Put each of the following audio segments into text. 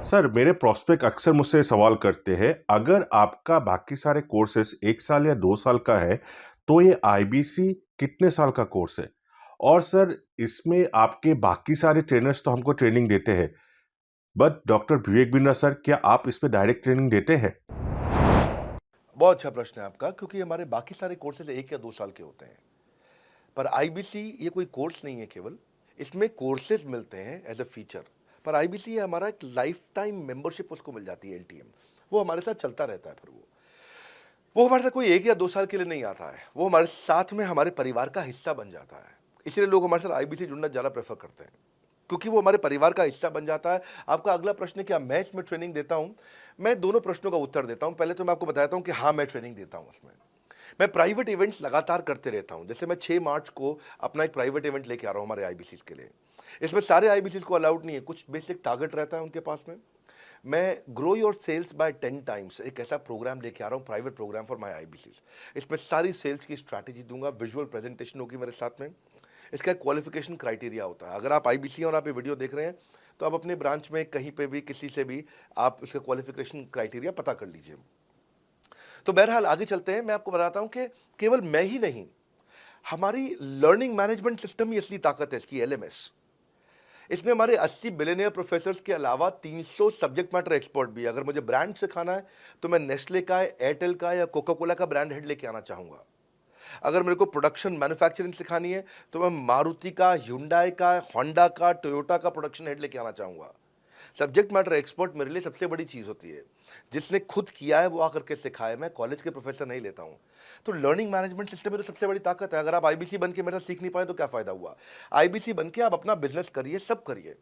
Sir, मेरे prospect अक्सर मुझसे सवाल करते हैं, अगर आपका बाकी सारे कोर्सेज़ 1 साल या 2 साल का है, तो ये आईबीसी कितने साल का कोर्स है? और सर, इसमें आपके बाकी सारे ट्रेनर्स तो हमको ट्रेनिंग देते हैं, but doctor Vivek Bindra sir, क्या आप इसमें डायरेक्ट ट्रेनिंग देते हैं? बहुत अच्छा प्रश्न है आपका, क्योंकि हमारे बाकी सारे कोर्सेज 1 या 2 साल के होते हैं। पर आईबीसी ये कोई कोर्स नहीं है केवल, इसमें कोर्सेज मिलते हैं एज अ फीचर। पर आईबीसी ये हमारा एक लाइफ टाइम मेंबरशिप उसको मिल जाती है, एलटीएम। वो हमारे साथ चलता रहता है। फिर वो हमारे साथ कोई 1 या 2 साल के लिए नहीं आता है, वो हमारे साथ में हमारे परिवार का हिस्सा बन जाता है। इसलिए लोग हमारे साथ आईबीसी जुड़ना ज़्यादा प्रेफर करते हैं, क्योंकि वो हमारे परिवार का हिस्सा बन जाता है। आपका अगला प्रश्न है, क्या मैं इसमें ट्रेनिंग देता हूं? मैं दोनों प्रश्नों का उत्तर देता हूं। पहले तो मैं आपको बताता हूं कि हाँ, मैं ट्रेनिंग देता हूं इसमें। मैं प्राइवेट इवेंट्स लगातार करते रहता हूं। जैसे मैं 6 मार्च को अपना एक प्राइवेट इवेंट लेके आ रहा हूं हमारे आईबीसी के लिए। इसमें सारे आईबीसी को अलाउड नहीं है, कुछ बेसिक टारगेट रहता है उनके पास में। मैं grow your sales by 10 times एक ऐसा प्रोग्राम लेके आ रहा हूँ, private programme for my IBC. इसमें सारी सेल्स की स्ट्रैटेजी दूंगा, विजुअल प्रेजेंटेशन होगी मेरे साथ में। इसका एक क्वालिफिकेशन क्राइटेरिया होता है। अगर आप आईबीसी और आप ये वीडियो देख रहे हैं, तो आप अपने ब्रांच में कहीं पे भी किसी से भी आप इसका क्वालिफिकेशन क्राइटेरिया पता कर लीजिए। तो बहरहाल आगे चलते हैं। मैं आपको बताता हूं कि केवल मैं ही नहीं, हमारी लर्निंग मैनेजमेंट सिस्टम ही असली ताकत है इसकी, एलएमएस। इसमें हमारे 80 बिलियनियर प्रोफेसर्स के अलावा 300 सब्जेक्ट मैटर एक्सपर्ट भी है। अगर मुझे ब्रांड सिखाना है, तो मैं नेस्ले का, एयरटेल का या कोका कोला का ब्रांड हेड लेके आना चाहूंगा। अगर मेरे को प्रोडक्शन मैन्युफैक्चरिंग सिखानी है, तो मैं मारुति का, ह्युंडई का, होंडा का, टोयोटा का प्रोडक्शन हेड लेके आना चाहूंगा। सब्जेक्ट मैटर एक्सपर्ट मेरे लिए सबसे बड़ी चीज़ होती है। जिसने खुद किया है वो आकर के सिखाए। मैं कॉलेज के प्रोफेसर नहीं लेता हूँ। तो लर्निंग मैनेजमेंट सिस्टम में तो सबसे बड़ी ताकत है। अगर आप आईबीसी बन के मेरे साथ सीख नहीं पाए तो क्या फ़ायदा हुआ? आईबीसी बन के आप अपना बिजनेस करिए, सब करिए।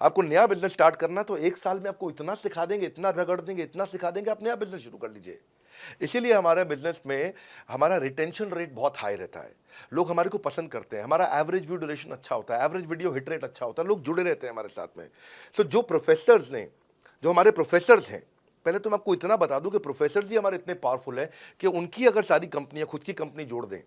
आपको नया बिजनेस स्टार्ट करना, तो 1 साल में आपको इतना सिखा देंगे, इतना रगड़ देंगे, इतना सिखा देंगे, आप नया बिजनेस शुरू कर लीजिए। इसीलिए हमारे बिजनेस में हमारा रिटेंशन रेट बहुत हाई रहता है। लोग हमारे को पसंद करते हैं। हमारा एवरेज व्यू ड्यूरेशन अच्छा होता है, एवरेज वीडियो हिट रेट अच्छा होता है, लोग जुड़े रहते हैं हमारे साथ में। सो जो प्रोफेसर्स ने, जो हमारे प्रोफेसर्स हैं, पहले तो मैं आपको इतना बता दूं कि प्रोफेसर्स ही हमारे इतने पावरफुल हैं कि उनकी अगर सारी कंपनियां खुद की कंपनी जोड़ दें,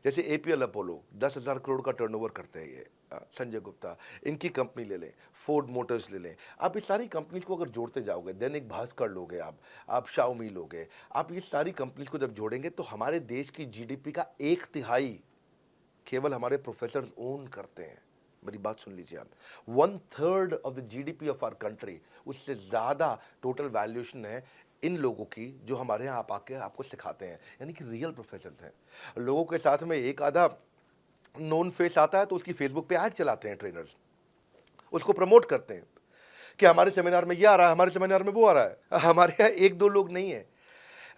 जैसे एपीएल अपोलो 10,000 करोड़ का टर्नओवर करते हैं ये, संजय गुप्ता, इनकी कंपनी ले लें, फोर्ड मोटर्स ले लें। आप इस सारी कंपनीज को अगर जोड़ते जाओगे, दैनिक भास्कर लोगे, आप शाओमी लोगे, आप ये सारी कंपनीज को जब जोड़ेंगे, तो हमारे देश की जीडीपी का 1/3 केवल हमारे प्रोफेसर ओन करते हैं। मेरी बात सुन लीजिए आप, 1/3 of the GDP of our country, उससे ज्यादा टोटल वैल्यूएशन है इन लोगों की, जो हमारे यहाँ आप आके आपको सिखाते हैं, यानी कि रियल प्रोफेसर्स हैं। लोगों के साथ में एक आधा नोन फेस आता है, तो उसकी फेसबुक पे ऐड चलाते हैं ट्रेनर्स, उसको प्रमोट करते हैं कि हमारे सेमिनार में ये आ रहा है, हमारे सेमिनार में वो आ रहा है। हमारे यहाँ एक दो लोग नहीं है,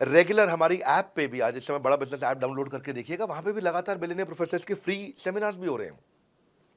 रेगुलर हमारी ऐप पे भी, आज इस समय बड़ा बिजनेस ऐप डाउनलोड करके देखिएगा, वहां पे भी लगातार बिलियनियर प्रोफेसर्स के फ्री सेमिनार्स भी हो रहे हैं।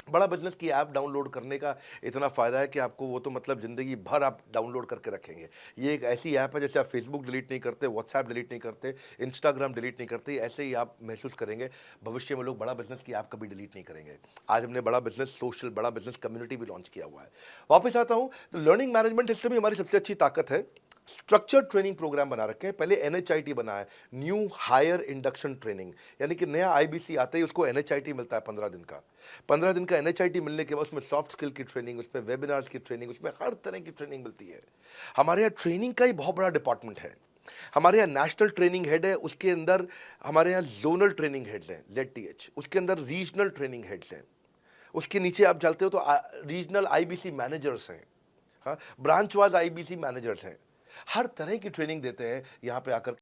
बड़ा बिजनेस की ऐप डाउनलोड करने का इतना फ़ायदा है कि आपको वो तो मतलब ज़िंदगी भर आप डाउनलोड करके रखेंगे। ये एक ऐसी ऐप है, जैसे आप फेसबुक डिलीट नहीं करते, व्हाट्सएप डिलीट नहीं करते, इंस्टाग्राम डिलीट नहीं करते, ऐसे ही आप महसूस करेंगे। भविष्य में लोग बड़ा बिजनेस की ऐप कभी डिलीट नहीं करेंगे। आज हमने बड़ा बिजनेस सोशल, बड़ा बिजनेस कम्युनिटी भी लॉन्च किया हुआ है। वापस आता हूँ, तो लर्निंग मैनेजमेंट सिस्टम ही हमारी सबसे अच्छी ताकत है। स्ट्रक्चर्ड ट्रेनिंग प्रोग्राम बना रखे हैं। पहले एनएचआईटी बना है, न्यू हायर इंडक्शन ट्रेनिंग, यानी कि नया आईबीसी आता है, उसको एनएचआईटी मिलता है 15 दिन का। 15 दिन का एनएचआईटी मिलने के बाद उसमें सॉफ्ट स्किल की ट्रेनिंग, उसमें वेबिनार्स की ट्रेनिंग, उसमें हर तरह की ट्रेनिंग मिलती है। हमारे यहाँ ट्रेनिंग का ही बहुत बड़ा डिपार्टमेंट है। हमारे यहाँ नेशनल ट्रेनिंग हेड है, उसके अंदर हमारे यहाँ जोनल ट्रेनिंग हेड्स हैं, जेडटीएच, उसके अंदर रीजनल ट्रेनिंग हेड्स हैं, उसके नीचे आप चलते हो तो रीजनल आईबीसी मैनेजर्स हैं, हाँ, ब्रांच वाइज आईबीसी मैनेजर्स हैं। हर तरह की ट्रेनिंग देते हैं यहाँ पे आकर